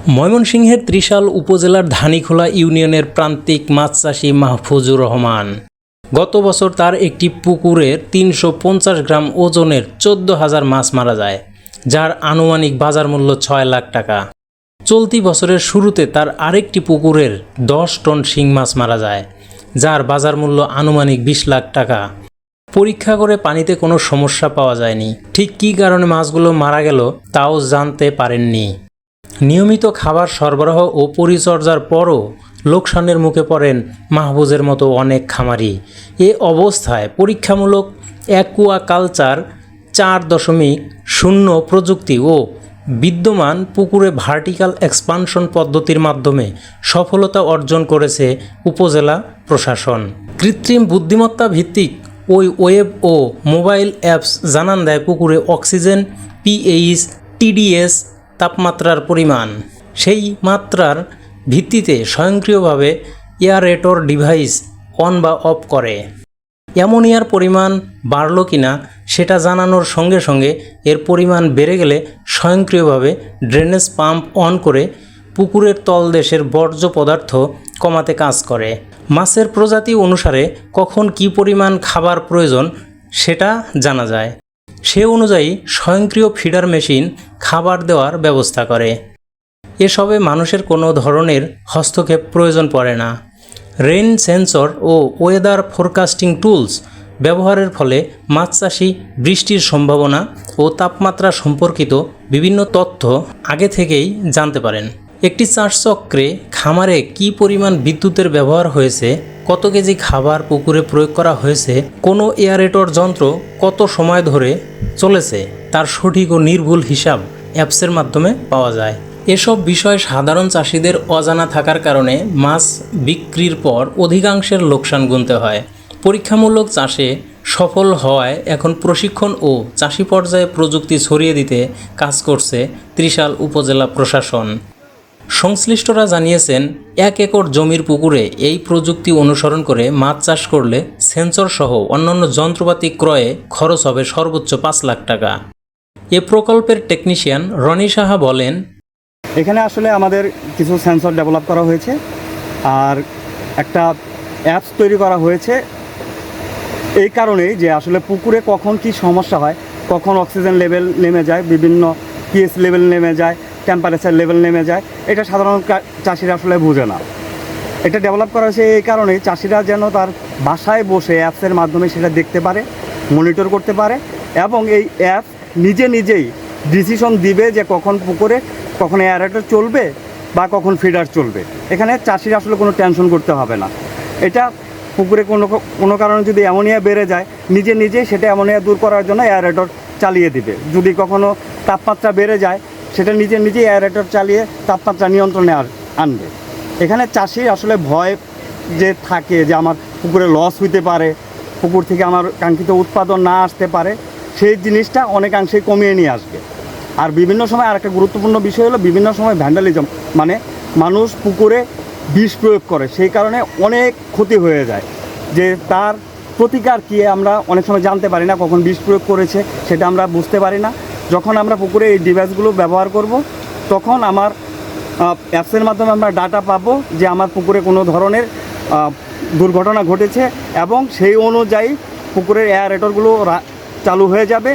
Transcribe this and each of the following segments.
ময়মনসিংহের ত্রিশাল উপজেলার ধানীখোলা ইউনিয়নের প্রান্তিক মাছ চাষী মাহফুজুর রহমান গত বছর তার একটি পুকুরের ৩৫০ গ্রাম ওজনের ১৪,০০০ মাছ মারা যায়, যার আনুমানিক বাজার মূল্য ৬ লাখ টাকা। চলতি বছরের শুরুতে তার আরেকটি পুকুরের ১০ টন শিং মাছ মারা যায়, যার বাজার মূল্য আনুমানিক ২০ লাখ টাকা। পরীক্ষা করে পানিতে কোনো সমস্যা পাওয়া যায়নি। ঠিক কী কারণে মাছগুলো মারা গেল তাও জানতে পারেননি। নিয়মিত খাবার সরবরাহ ও পরিচর্যার পরও লোকসানের মুখে পড়েন মাহফুজের মতো অনেক খামারি। এ অবস্থায় পরীক্ষামূলক অ্যাকুয়াকালচার ৪.০ প্রযুক্তি ও বিদ্যমান পুকুরে ভার্টিক্যাল এক্সপানশন পদ্ধতির মাধ্যমে সফলতা অর্জন করেছে উপজেলা প্রশাসন। কৃত্রিম বুদ্ধিমত্তা ভিত্তিক ওই ওয়েব ও মোবাইল অ্যাপস জানান দেয় পুকুরে অক্সিজেন, পিএইচ, টিডিএস, তাপমাত্রার পরিমাণ। সেই মাত্রার ভিত্তিতে স্বয়ংক্রিয়ভাবে এয়ারেটর ডিভাইস অন বা অফ করে। অ্যামোনিয়ার পরিমাণ বাড়ল কিনা সেটা জানানোর সঙ্গে সঙ্গে এর পরিমাণ বেড়ে গেলে স্বয়ংক্রিয়ভাবে ড্রেনেজ পাম্প অন করে পুকুরের তলদেশের বর্জ্য পদার্থ কমাতে কাজ করে। মাছের প্রজাতি অনুসারে কখন কী পরিমাণ খাবার প্রয়োজন সেটা জানা যায়। সে অনুযায়ী স্বয়ংক্রিয় ফিডার মেশিন খাবার দেওয়ার ব্যবস্থা করে। এসবে মানুষের কোনো ধরনের হস্তক্ষেপ প্রয়োজন পড়ে না। রেইন সেন্সর ও ওয়েদার ফোরকাস্টিং টুলস ব্যবহারের ফলে মাছ চাষি বৃষ্টির সম্ভাবনা ও তাপমাত্রা সম্পর্কিত বিভিন্ন তথ্য আগে থেকেই জানতে পারেন। একটি চাষ চক্রে খামারে কী পরিমাণ বিদ্যুতের ব্যবহার হয়েছে, কত কেজি খাবার পুকুরে প্রয়োগ করা হয়েছে, কোনো এয়ারেটর যন্ত্র কত সময় ধরে চলেছে তার সঠিক ও নির্ভুল হিসাব অ্যাপসের মাধ্যমে পাওয়া যায়। এসব বিষয় সাধারণ চাষিদের অজানা থাকার কারণে মাছ বিক্রির পর অধিকাংশের লোকসান গুনতে হয়। পরীক্ষামূলক চাষে সফল হওয়ায় এখন প্রশিক্ষণ ও চাষি পর্যায়ে প্রযুক্তি ছড়িয়ে দিতে কাজ করছে ত্রিশাল উপজেলা প্রশাসন। সংশ্লিষ্টরা জানিয়েছেন, ১ একর জমির পুকুরে এই প্রযুক্তি অনুসরণ করে মাছ চাষ করলে সেন্সর সহ অন্যান্য যন্ত্রপাতি ক্রয়ে খরচ হবে সর্বোচ্চ ৫ লাখ টাকা। এ প্রকল্পের টেকনিশিয়ান রনি সাহা বলেন, এখানে আসলে আমাদের কিছু সেন্সর ডেভেলপ করা হয়েছে আর একটা অ্যাপস তৈরি করা হয়েছে এই কারণেই যে আসলে পুকুরে কখন কি সমস্যা হয়, কখন অক্সিজেন লেভেল নেমে যায়, বিভিন্ন পিএইচ লেভেল নেমে যায়, টেম্পারেচার লেভেল নেমে যায়, এটা সাধারণ চাষিরা আসলে বুঝে না। এটা ডেভেলপ করা হয়েছে এই কারণেই চাষিরা যেন তার বাসায় বসে অ্যাপসের মাধ্যমে সেটা দেখতে পারে, মনিটর করতে পারে এবং এই অ্যাপ নিজেই ডিসিশন দিবে যে কখন পুকুরে কখন এয়ারেটর চলবে বা কখন ফিডার চলবে। এখানে চাষিরা আসলে কোনো টেনশন করতে হবে না। এটা পুকুরে কোনো কারণে যদি অ্যামোনিয়া বেড়ে যায় নিজেই সেটা অ্যামোনিয়া দূর করার জন্য এয়ারেটর চালিয়ে দিবে। যদি কখনও তাপমাত্রা বেড়ে যায় সেটা নিজেই এয়ারেটর চালিয়ে তাপমাত্রা নিয়ন্ত্রণে আনবে। এখানে চাষির আসলে ভয় যে থাকে যে আমার পুকুরে লস হইতে পারে, পুকুর থেকে আমার কাঙ্ক্ষিত উৎপাদন না আসতে পারে, সেই জিনিসটা অনেকাংশেই কমিয়ে নিয়ে আসবে। আর বিভিন্ন সময় আর একটা গুরুত্বপূর্ণ বিষয় হলো বিভিন্ন সময় ভ্যান্ডালিজম, মানে মানুষ পুকুরে বিষ প্রয়োগ করে, সেই কারণে অনেক ক্ষতি হয়ে যায়। যে তার প্রতিকার কী আমরা অনেক সময় জানতে পারি না, কখন বিষ প্রয়োগ করেছে সেটা আমরা বুঝতে পারি না। যখন আমরা পুকুরে এই ডিভাইসগুলো ব্যবহার করব তখন আমার অ্যাপসের মাধ্যমে আমরা ডাটা পাবো যে আমার পুকুরে কোনো ধরনের দুর্ঘটনা ঘটেছে এবং সেই অনুযায়ী পুকুরের এয়ারেটরগুলো চালু হয়ে যাবে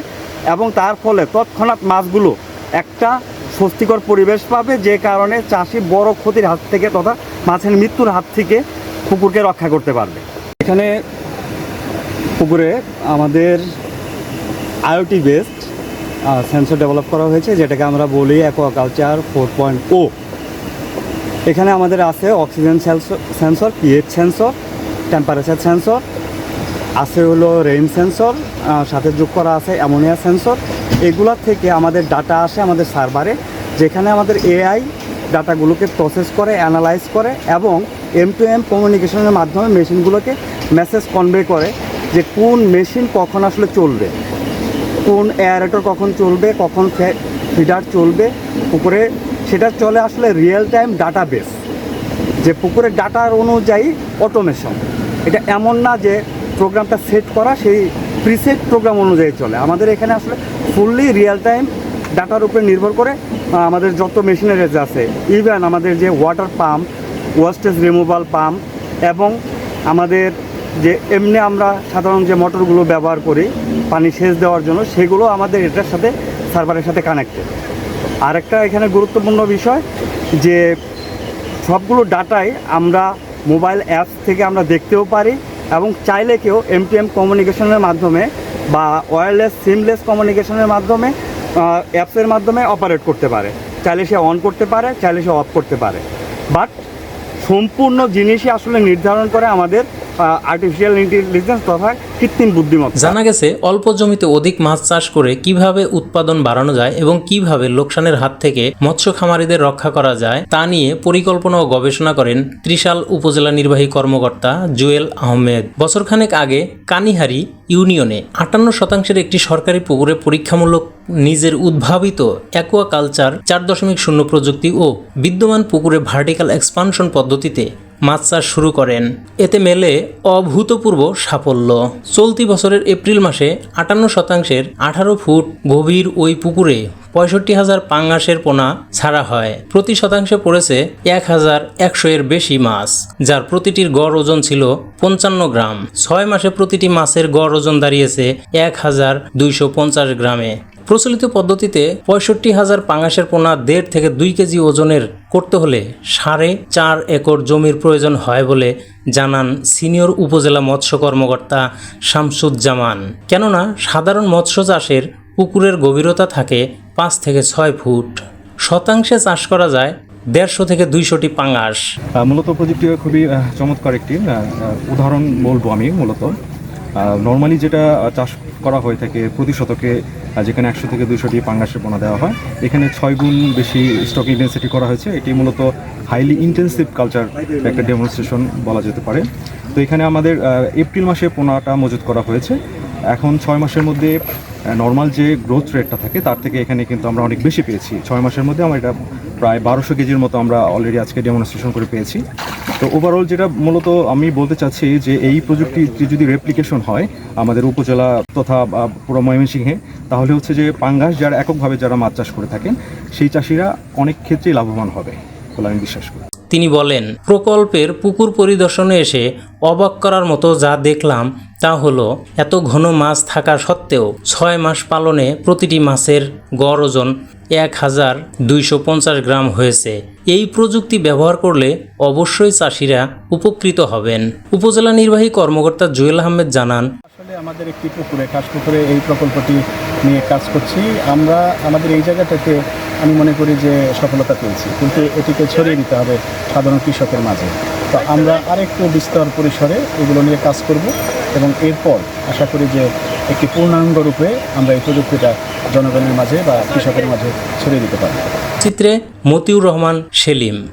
এবং তার ফলে তৎক্ষণাৎ মাছগুলো একটা স্বস্তিকর পরিবেশ পাবে, যে কারণে চাষি বড় ক্ষতির হাত থেকে তথা মাছের মৃত্যুর হাত থেকে পুকুরকে রক্ষা করতে পারবে। এখানে পুকুরে আমাদের আইওটি বেসড সেন্সর ডেভেলপ করা হয়েছে, যেটাকে আমরা বলি অ্যাকুয়াকালচার 4.0। এখানে আমাদের আছে oxygen sensor, pH sensor, temperature sensor, আছে হলো রেইন সেন্সর, সাথে যোগ করা আছে অ্যামোনিয়া সেন্সর। এগুলোর থেকে আমাদের ডাটা আসে আমাদের সার্ভারে, যেখানে আমাদের এআই ডাটাগুলোকে প্রসেস করে, অ্যানালাইজ করে এবং M2M কমিউনিকেশনের মাধ্যমে মেশিনগুলোকে মেসেজ কনভে করে যে কোন মেশিন কখন আসলে চলবে, কোন এয়ারেটর কখন চলবে, কখন ফিডার চলবে পুকুরে। সেটা চলে আসলে রিয়েল টাইম ডাটাবেস, যে পুকুরের ডাটার অনুযায়ী অটোমেশন। এটা এমন না যে প্রোগ্রামটা সেট করা সেই প্রিসেট প্রোগ্রাম অনুযায়ী চলে। আমাদের এখানে আসলে ফুললি রিয়েল টাইম ডাটার উপরে নির্ভর করে আমাদের যত মেশিনারিজ আছে, ইভেন আমাদের যে water pump, wastage removal pump এবং আমাদের যে এমনি আমরা সাধারণ যে মোটরগুলো ব্যবহার করি পানি সেচ দেওয়ার জন্য, সেগুলো আমাদের এটার সাথে সার্ভারের সাথে কানেক্টেড। আরেকটা এখানে গুরুত্বপূর্ণ বিষয় যে সবগুলো ডাটাই আমরা মোবাইল অ্যাপস থেকে আমরা দেখতেও পারি এবং চাইলে কেউ এমটিএম কমিউনিকেশনের মাধ্যমে বা ওয়্যারলেস সিমলেস কমিউনিকেশনের মাধ্যমে অ্যাপসের মাধ্যমে অপারেট করতে পারে। চাইলে সে অন করতে পারে, চাইলে সে অফ করতে পারে। বাট সম্পূর্ণ জিনিসই আসলে নির্ধারণ করে আমাদের আর্টিফিশিয়াল ইন্টেলিজেন্স তথা কৃত্রিম বুদ্ধিমত্তা। জানা গেছে অল্প জমিতে অধিক মাছ চাষ করে কিভাবে উৎপাদন বাড়ানো যায় এবং কিভাবে লোকসানের হাত থেকে মৎস্য খামারিদের রক্ষা করা যায় তা নিয়ে পরিকল্পনা ও গবেষণা করেন ত্রিশাল উপজেলা নির্বাহী কর্মকর্তা জুয়েল আহমেদ। বছরখানেক আগে কানিহারি ইউনিয়নে 58% একটি সরকারি পুকুরে পরীক্ষামূলক নিজের উদ্ভাবিত অ্যাকুয়াকালচার 4.0 প্রযুক্তি ও বিদ্যমান পুকুরে ভার্টিক্যাল এক্সপানশন পদ্ধতিতে মাছ চাষ শুরু করেন। এতে মেলে অভূতপূর্ব সাফল্য। চলতি বছরের এপ্রিল মাসে 58%-এর 18 ফুট গভীর ওই পুকুরে 65,000 পাঙ্গাসের পোনা ছাড়া হয়। প্রতি শতাংশে পড়েছে 1,100-এর বেশি মাছ, যার প্রতিটির গড় ওজন ছিল 55 গ্রাম। 6 মাসে প্রতিটি মাছের গড় ওজন দাঁড়িয়েছে 1,250 গ্রামে। প্রচলিত পদ্ধতিতে 65,000 পাঙ্গাসের পোনা 1.5 থেকে 2 কেজি ওজনের করতে হলে 4.5 একর জমির প্রয়োজন হয় বলে জানান সিনিয়র উপজেলা মৎস্য কর্মকর্তা শামসুজ্জামান। কেননা সাধারণ মৎস্য চাষের পুকুরের গভীরতা থাকে 5 থেকে 6 ফুট। শতাংশে চাষ করা যায় 150 থেকে 200টি পাঙ্গাস। মূলত প্রযুক্তি খুবই চমৎকার একটি উদাহরণ বলবো আমি। মূলত নর্মালি যেটা চাষ করা হয়ে থাকে প্রতি শতকে, যেখানে 100 থেকে 200টি পাঙ্গাসের পোনা দেওয়া হয়, এখানে 6 গুণ বেশি স্টকিং ডেন্সিটি করা হয়েছে। এটি মূলত হাইলি ইন্টেন্সিভ কালচার একটা ডেমনস্ট্রেশন বলা যেতে পারে। তো এখানে আমাদের এপ্রিল মাসে পোনাটা মজুত করা হয়েছে। এখন 6 মাসের মধ্যে নর্মাল যে গ্রোথ রেটটা থাকে তার থেকে এখানে কিন্তু আমরা অনেক বেশি পেয়েছি। 6 মাসের মধ্যে আমরা এটা প্রায় 1200 কেজির মতো আমরা অলরেডি আজকে ডেমনস্ট্রেশন করে পেয়েছি। তো ওভারঅল যেটা মূলত আমি বলতে চাচ্ছি যে এই প্রযুক্তি যদি রেপ্লিকেশন হয় আমাদের উপজেলা তথা পুরো ময়মনসিংহে, তাহলে হচ্ছে যে পাঙ্গাস যারা এককভাবে যারা মাছ চাষ করে থাকেন সেই চাষিরা অনেক ক্ষেত্রেই লাভবান হবে বলে আমি বিশ্বাস করি। তিনি বলেন, প্রকল্পের পুকুর পরিদর্শনে এসে অবাক করার মতো যা দেখলাম তা হলো এত ঘন মাছ থাকা সত্ত্বেও 6 মাস পালনে প্রতিটি মাছের গড় ওজন 1,250 গ্রাম হয়েছে। এই প্রযুক্তি ব্যবহার করলে অবশ্যই চাষিরা উপকৃত হবেন। উপজেলা নির্বাহী কর্মকর্তা জুয়েল আহমেদ জানান, আসলে আমাদের একটি পুকুরে কাজ পুকুরে এই প্রকল্পটি নিয়ে কাজ করছি আমরা। আমাদের এই জায়গাটাতে আমি মনে করি যে সফলতা পেয়েছি, কিন্তু এটিকে ছড়িয়ে দিতে হবে সাধারণ কৃষকের মাঝে। তো আমরা আরেকটু বিস্তর পরিসরে এগুলো নিয়ে কাজ করব এবং এরপর আশা করি যে একটি পূর্ণাঙ্গ রূপে আমরা এই প্রযুক্তিটা জনগণের মাঝে বা কৃষকের মাঝে ছড়িয়ে দিতে পারব। চিত্রে মতিউর রহমান সেলিম।